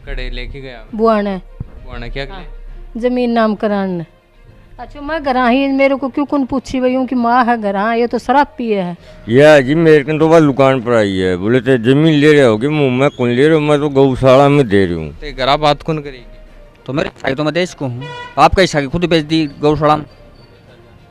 कड़े लेके गया बुआने बुआना क्या करे? जमीन नामकरण। अच्छा मैं घर ही मेरे को क्यों कौन पूछी भई कि माँ है घर, ये तो शराब पिए है। या जी मेरे को तो बस दुकान पर आई है, बोले तो जमीन ले रहे होगी, मुँह में कौन ले रहे हो, मैं तो गौशाला में दे रही हूँ। ते घरा बात कौन करेगी? तो मेरे सागी तो मैं देश को हूँ, आप कैसा खुद बेच दी गौशाला में?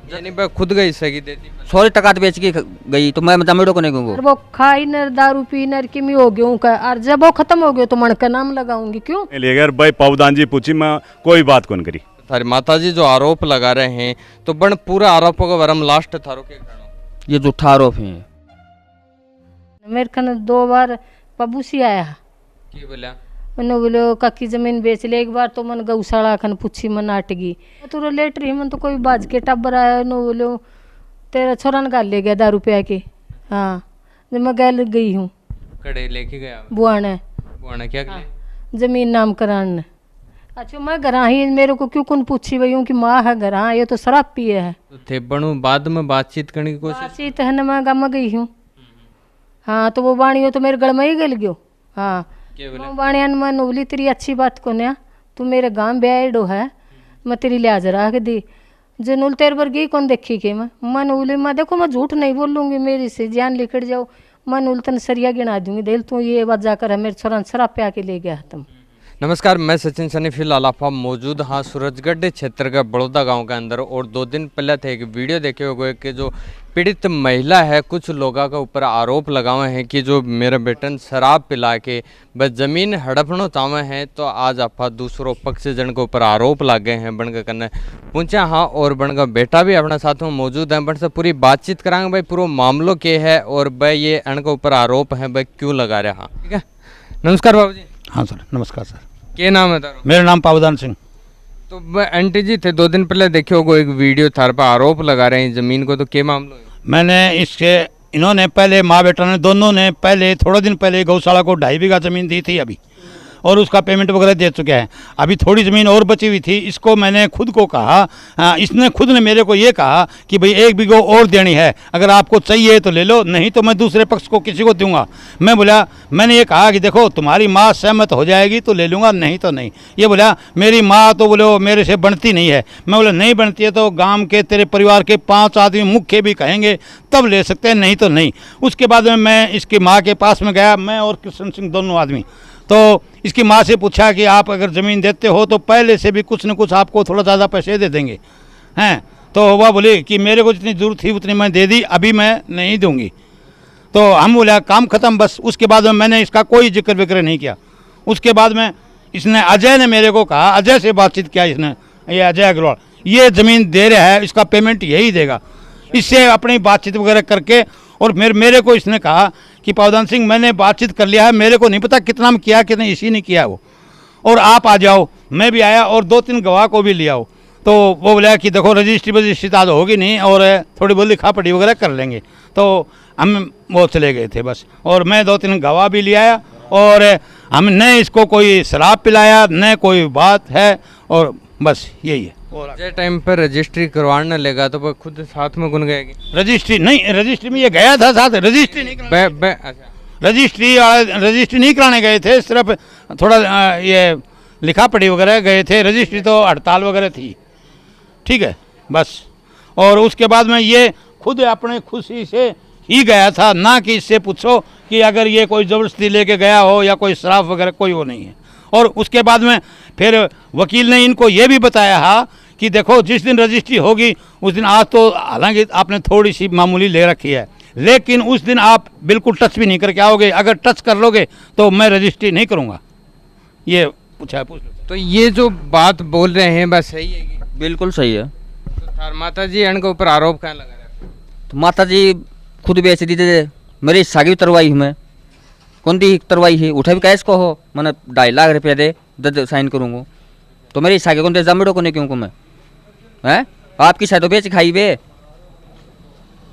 यानी भाई खुद गई सगी देती 100 टका बेच के गई तो मैं जमेड़ो को नहीं और कहूँगा। वो खाई नर दारू पी नर किमी हो गया का, और जब वो खत्म हो गया तो मन का नाम लगाऊंगी क्यों? लेकर भाई पावदान जी पूछी, मैं कोई बात कौन करी। थारी माता जी जो आरोप लगा रहे हैं तो बन पूरा आरोपों का वरम लास्ट थारो के कहना? ये झूठा आरोप है। मेरे खन 2 बार पबूसी आया, की बोला? मैंने बोले काकी जमीन बेच ले, एक बार तो मन गौशाला खन पूछी मन अटगी तो लेट रही मन तो कोई बाज के टब्बर आया न बोले तेरा छोरा न गाल ले गया दारू पिया के। हाँ जब मैं गैल गई हूँ कड़े लेके गया बुआने बुआना क्या करे? जमीन नामकरण। अच्छा मैं घर ही मेरे को क्यों कौन पूछी भई कि माँ है घर, ये तो शराब पिए है। तो थे बनू बाद में बातचीत करने की कोशिश? बातचीत है न मैं गाँव गई हूँ। हाँ तो वो बाणी तो मेरे गल में ही गल गयो। हाँ क्या बोला? वो बाणियान मैं बोली तेरी अच्छी बात को ना, तू मेरे गांव ब्याडो है, मैं तेरी लिहाज रख दी जनूल तेरे वर्गी कौन देखी के मैं बोली मैं देखो मैं झूठ नहीं बोलूँगी, मेरी से जान लिखट जाओ, मैं नूल तन सरिया गिना दूंगी दिल तू ये बात जाकर है मेरे छोरा शराब प्या के ले गया तुम। नमस्कार, मैं सचिन सनी फिलहाल आप मौजूद हाँ सूरजगढ़ क्षेत्र का बड़ौदा गांव के अंदर। और 2 दिन पहले थे एक वीडियो देखे हुए कि जो पीड़ित महिला है कुछ लोगों के ऊपर आरोप लगाए हैं कि जो मेरा बेटन शराब पिला के बस ज़मीन हड़पनो चावे हैं। तो आज आप दूसरों पक्ष जन के ऊपर आरोप लागे हैं बन के करने पूछा हाँ, और बन का बेटा भी अपने साथ में मौजूद है, बन से पूरी बातचीत कराएंगे भाई पूरा मामलो के है और भाई ये अण के ऊपर आरोप है भाई क्यों लगा रहे। हाँ ठीक है, नमस्कार बाबू जी। हाँ सर नमस्कार सर। क्या नाम है तारो? मेरा नाम पावदान सिंह। तो आंटी जी थे 2 दिन पहले देखे होगो एक वीडियो थार पर आरोप लगा रहे हैं जमीन को, तो क्या मामला है? मैंने इसके इन्होंने पहले माँ बेटा ने दोनों ने पहले थोड़ा दिन पहले गौशाला को 2.5 बीघा ज़मीन दी थी अभी, और उसका पेमेंट वगैरह दे चुके हैं। अभी थोड़ी ज़मीन और बची हुई थी, इसको मैंने खुद को कहा, इसने खुद ने मेरे को ये कहा कि भाई 1 बीघा और देनी है, अगर आपको चाहिए तो ले लो, नहीं तो मैं दूसरे पक्ष को किसी को दूंगा। मैं बोला मैंने ये कहा कि देखो तुम्हारी माँ सहमत हो जाएगी तो ले लूँगा, नहीं तो नहीं। ये बोला मेरी माँ तो बोले वो मेरे से बनती नहीं है। मैं बोला नहीं बनती है तो गाँव के तेरे परिवार के 5 आदमी मुख्य भी कहेंगे तब ले सकते हैं, नहीं तो नहीं। उसके बाद में मैं इसकी माँ के पास में गया, मैं और कृष्ण सिंह दोनों आदमी। तो इसकी माँ से पूछा कि आप अगर ज़मीन देते हो तो पहले से भी कुछ न कुछ आपको थोड़ा ज़्यादा पैसे दे देंगे हैं। तो वह बोली कि मेरे को जितनी ज़रूरत थी उतनी मैं दे दी, अभी मैं नहीं दूंगी। तो हम बोला काम ख़त्म बस। उसके बाद में मैंने इसका कोई जिक्र विक्र नहीं किया। उसके बाद में इसने अजय ने मेरे को कहा, अजय से बातचीत किया इसने, ये अजय अग्रवाल ये ज़मीन दे रहा है, इसका पेमेंट यही देगा। इससे अपनी बातचीत वगैरह करके और मेरे को इसने कहा कि पावदान सिंह मैंने बातचीत कर लिया है, मेरे को नहीं पता कितना में किया कितने, इसी ने किया वो, और आप आ जाओ। मैं भी आया और 2-3 गवाह को भी ले आओ। तो वो बोला कि देखो रजिस्ट्री तो होगी नहीं और थोड़ी बहुत लिखा पढ़ी वगैरह कर लेंगे। तो हम वो चले गए थे बस, और मैं 2-3 गवाह भी ले आया, और हमने इसको कोई शराब पिलाया न कोई बात है, और बस यही है। जे टाइम पर रजिस्ट्री करवाने लेगा तो वो खुद साथ में गुन गएगी? रजिस्ट्री नहीं, रजिस्ट्री में ये गया था साथ, रजिस्ट्री नहीं अच्छा रजिस्ट्री नहीं कराने गए थे, सिर्फ थोड़ा ये लिखा पढ़ी वगैरह गए थे। रजिस्ट्री तो हड़ताल वगैरह थी, ठीक है बस। और उसके बाद में ये खुद अपने खुशी से ही गया था, ना कि इससे पूछो कि अगर ये कोई ज़बरदस्ती लेके गया हो या कोई शराब वगैरह, कोई वो नहीं है। और उसके बाद में फिर वकील ने इनको ये भी बताया हा कि देखो जिस दिन रजिस्ट्री होगी उस दिन, आज तो हालांकि आपने थोड़ी सी मामूली ले रखी है, लेकिन उस दिन आप बिल्कुल टच भी नहीं करके आओगे, अगर टच कर लोगे तो मैं रजिस्ट्री नहीं करूँगा। ये पूछ लो। तो ये जो बात बोल रहे हैं बस सही है कि? बिल्कुल सही है। तो थार माता जी अण के ऊपर आरोप कहाँ लगा रहे हैं? तो माता जी खुद बेच दी थे, मेरी सागी तरवाई हूँ मैं, कौन दी तरवाई है, उठा भी कैश को हो, मैंने 2.5 लाख रुपये दे साइन करूँगा, तो मेरी सागी कौन दे जमेड़ो को नहीं क्यों को मैं हैं? आपकी साइड तो बेच खाई वे,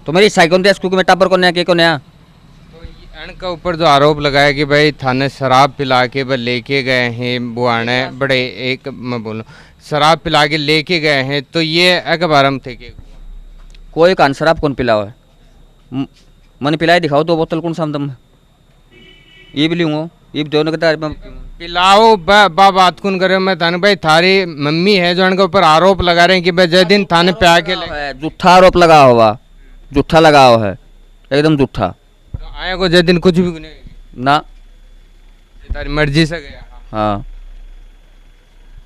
तो मेरी सागी कौन दे क्योंकि मैं टाबर को नया के को नया। तो अण के ऊपर जो आरोप लगाया कि भाई थाने शराब पिला के वह लेके गए हैं बुआने बड़े, एक मैं बोलूँ शराब पिला के लेके गए हैं, तो ये अखबार हम थे कि कोई कान शराब कौन पिलाओ है, मैंने पिलाई दिखाओ 2 बोतल कौन सा दम ये भी लूँगा। ये दोनों के तार पिलाओ बा बात कौन करे मैं थाने भाई थारी मम्मी है जो उनके ऊपर आरोप लगा रहे हैं कि भाई जय दिन थाने पे आके जूठा आरोप लगा हुआ, जूठा लगा हुआ है, एकदम जूठा। तो आए को जय दिन कुछ भी नहीं ना, तारी मर्जी से गया। हाँ।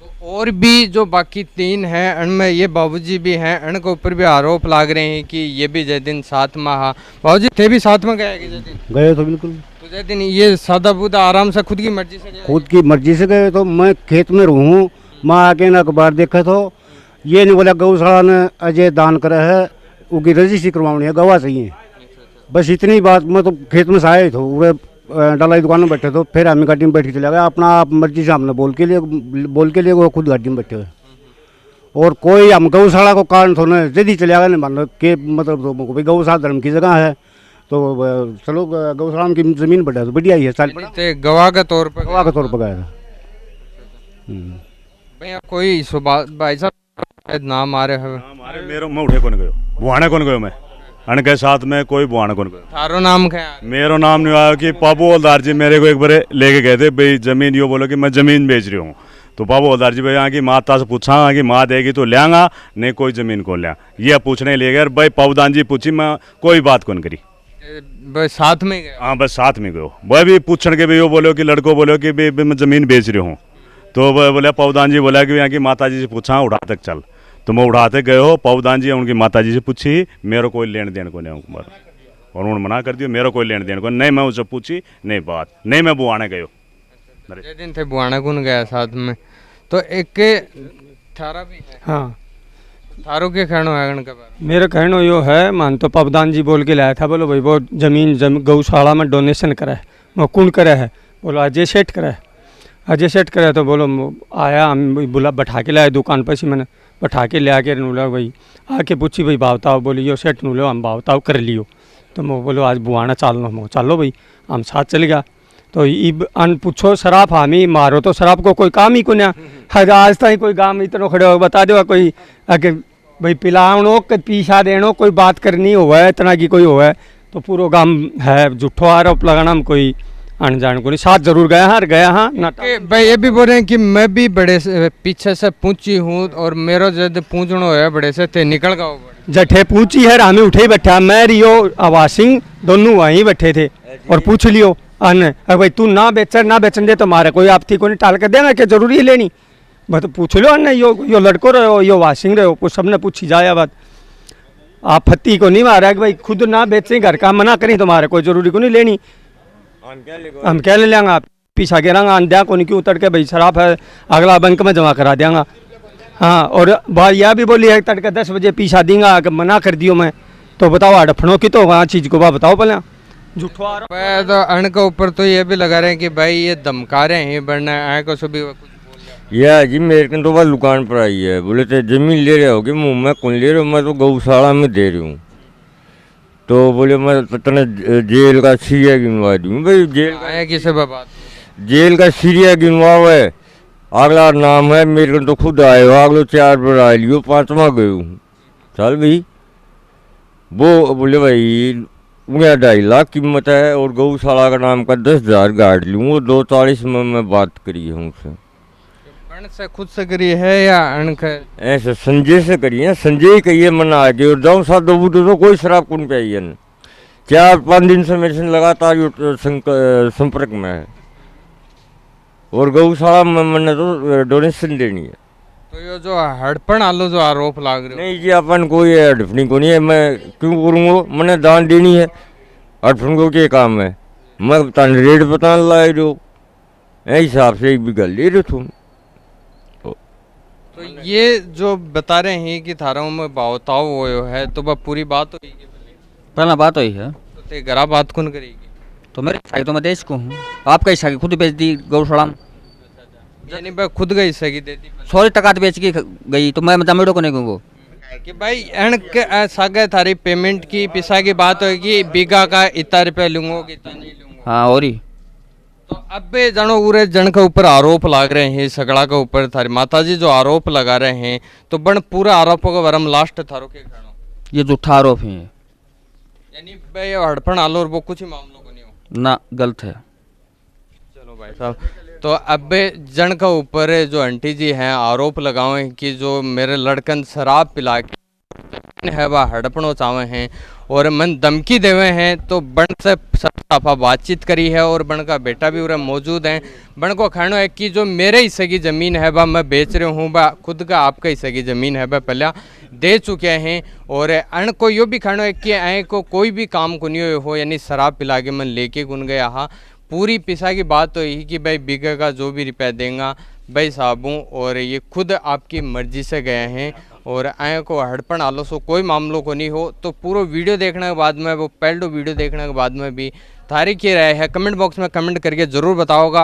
तो और भी जो बाकी 3 हैं उनमें ये बाबूजी भी हैं, उनके ऊपर भी आरोप लग रहे हैं कि ये भी जय दिन साथ में हा। बाबूजी थे भी साथ में गए कि जय दिन? गए तो बिल्कुल। तो जय दिन ये सादा बुदा आराम से खुद की मर्जी से गए? खुद की मर्जी से गए। तो मैं खेत में रहूँ, माँ आके ना अखबार देखा तो ये नहीं बोला गौशाला ने अजय दान करा है, उसकी रजिस्ट्री करवानी है, गवाह चाहिए, बस इतनी बात। मैं तो खेत में से आए थे, पूरे डलाई दुकान में बैठे, तो फिर हमें गाड़ी में बैठ के चला गया अपना आप मर्जी से। हमने बोल के लिए वो खुद गाड़ी में बैठे हुए, और कोई हम गौशाला को कारण थोड़ा जल्दी चले गए नहीं, मान लो कि मतलब तो भाई गौशाला धर्म की जगह है तो चलो गौशाला की ज़मीन बढ़ा तो बढ़िया ही है। साल गवाह के तौर पर गया था। भैया कोई भाई साहब नाम आ रहे हैं हमारे मेरो मैं उठे कौन गयो, बुआने कौन गयो, मैं अन के साथ में कोई बुआने कौन गयो। थारो नाम क्या है? मेरो नाम नहीं आया कि पापू हवलदार जी मेरे को एक बार लेके गए थे, भाई जमीन यो बोलो कि मैं जमीन बेच रही हूँ। तो पापू हवलदार जी भाई यहाँ की माता से पूछा कि माँ देगी तो लियांगा, नहीं कोई जमीन को लिया, ये पूछने ले गए। भाई पावदान जी पूछी, मैं कोई बात कौन करी, बस साथ में गए? हाँ बस साथ में गयो। वह भी पूछने के भी वो बोलो कि लड़को बोलो कि भाई मैं जमीन बेच रही हूँ। तो वह बोला पावदान जी बोला कि यहाँ की माता जी से पूछा उठा तक चल, तो मैं उठाते गए हो। पावदान जी उनकी माता जी से पूछी, मेरे कोई लेन देन को नहीं कुमार, और उन्होंने मना कर दिया, मेरा कोई लेन देन को नहीं। मैं उससे पूछी नहीं बात, नहीं मैं बुआने गयो। जय दिन थे बुआने कौन गया साथ में। तो एक थारा भी है? हाँ, थारो के कहनो है के बारे? मेरा कहना यो है, मान तो पावदान जी बोल के लाया था, बोलो भाई वो जमीन गौशाला में डोनेशन करा है, वो कौन करे है, बोलो अजय सेठ करा है। अजय सेठ करे तो बोलो आया, हम बुला बैठा के लाए दुकान पर से, मैंने बैठा के ले आके नूला भाई आके पूछी भाई भावताओ, बोली यो सेठ नूलो हम भावताओ कर लियो। तो मैं बोलो आज बुआना चालो, मैं चलो भाई हम साथ चल गया। तो इब अन पूछो शराब हामी मारो तो शराब को कोई काम ही को ना हज आज तक कोई गाँव इतना खड़े हो बता दो कोई आगे भाई पिलावनो के पीछा देनो कोई बात करनी हुआ है इतना की कोई हुआ है तो पूरा गाँव है झूठो आरोप लगाना हम कोई अनजान को नहीं। साथ जरूर गया हाँ गया हाँ ना भाई ये भी बोल रहे हैं कि मैं भी बड़े से पीछे से पूछी हूँ और मेरा जब पूछनो है बड़े से थे निकल गया जठे पूछी है हमें उठे ही बैठा मैं रियो आवाज सिंह दोनों वहीं बैठे थे और पूछ लियो अन भाई तू ना बेचन दे तो मारे कोई आप थी को नहीं टाल कर देना क्या जरूरी है लेनी बस तो पूछ लो अन्न यो लड़को रहो यो वासिंग रहो सबने पूछी जाया बात आप फत्ती को नहीं मारा कि भाई खुद ना बेचें घर का मना करें तुम्हारे कोई जरूरी को नहीं लेनी हम क्या ले लेंगे आप पीछा गिरांगा अंध्या को नहीं क्यों उतर के भाई शराब है अगला बैंक में जमा करा देंगे। हाँ और बात यह भी बोली है तड़के 10 बजे पीछा देंगा अगर मना कर दियो मैं तो बताओ अड़फनों की तो वहाँ चीज़ को बताओ पहले झूठो आ रहा तो अण के ऊपर तो ये भी लगा रहे हैं कि भाई ये धमका रहे हैं बढ़ना आए को सभी या जी मेरे को तो बस दुकान पर आई है बोले तो जमीन ले रहे होगे मुँह में कौन ले रहे हो मैं तो गौशाला में दे रही हूँ तो बोले मैं तने जेल का सीरिया गिनवा दूँ भाई जेल आया किसे बात जेल का सीरिया गिनवा है अगला नाम है मेरे को तो खुद आए हो अगलो 4 बार आ लियो 5वां गए हूँ चल भाई वो बोले भाई 2.5 लाख कीमत है और गौशाला का नाम का 10,000 गाड़ लूँ वो 240 में मैं बात करी है उनसे से खुद से करी है या अणक ऐसे संजय से करी है संजय ही कहिए मन आगे और जाऊँ साथ दो तो कोई शराब कौन पाई है 4-5 दिन से मेरे से लगातार संपर्क में है और गौशाला में मैंने तो डोनेशन देनी है। तो ये जो हड़पन आलो जो आरोप लाग रहे नहीं जी अपन कोई हड़पनी को नहीं है मैं क्यों करूँगा मैंने दान देनी है हड़पन को क्या काम है मैं तन रेट बताने लाए दो हिसाब से एक भी गल ले रहे तुम तो ये जो बता रहे हैं कि थारों में भावताव वो है तो वह पूरी बात होगी पहला बात वही है तो ते गरा बात कौन करेगी तो मेरे सागी तो मैं देश को हूँ आप कैसा खुद बेच दी गौशाला में यानी भाई खुद गई सगी दे दी 100 टका बेच के गई तो मैं जमेड़ो को नहीं कहूँगा कि भाई एण के सागे थारी पेमेंट की पिसा की बात होगी बीघा का इतना रुपया लूंगा इतना नहीं लूंगा हाँ और ही तो अब भी जानो पूरे जन के ऊपर आरोप लग रहे हैं सगड़ा के ऊपर थारी माताजी जो आरोप लगा रहे हैं तो बन पूरा आरोपों का वरम लास्ट थारो के खानो ये झूठा आरोप है यानी भाई हड़पन आलो और वो कुछ ही मामलों को नहीं हो ना गलत है। चलो भाई साहब, तो अब जन का ऊपर जो आंटी जी हैं आरोप लगावे हैं कि जो मेरे लड़कन शराब पिला के है वह हड़पनो चावे हैं और मन धमकी देवे हैं, तो बन से साफा बातचीत करी है और बन का बेटा भी उरे मौजूद हैं। बन को कहना है कि जो मेरे हिस्से की ज़मीन है वह मैं बेच रहा हूँ, वह खुद का आपका हिस्से की ज़मीन है वह पहले दे चुके हैं। और अण को यो भी कहना है कि ऐ को कोई भी काम को नहीं हो, यानी शराब पिला के मन लेके गुन गया। हाँ, पूरी पिसा की बात तो यही कि भाई बीघे का जो भी रुपया देगा भाई साहबू, और ये खुद आपकी मर्जी से गए हैं और आए को हड़पन आलो सो कोई मामलों को नहीं हो। तो पूरा वीडियो देखने के बाद में, वो पहले वीडियो देखने के बाद में भी तारीख ही रहे है, कमेंट बॉक्स में कमेंट करके ज़रूर बताओगा।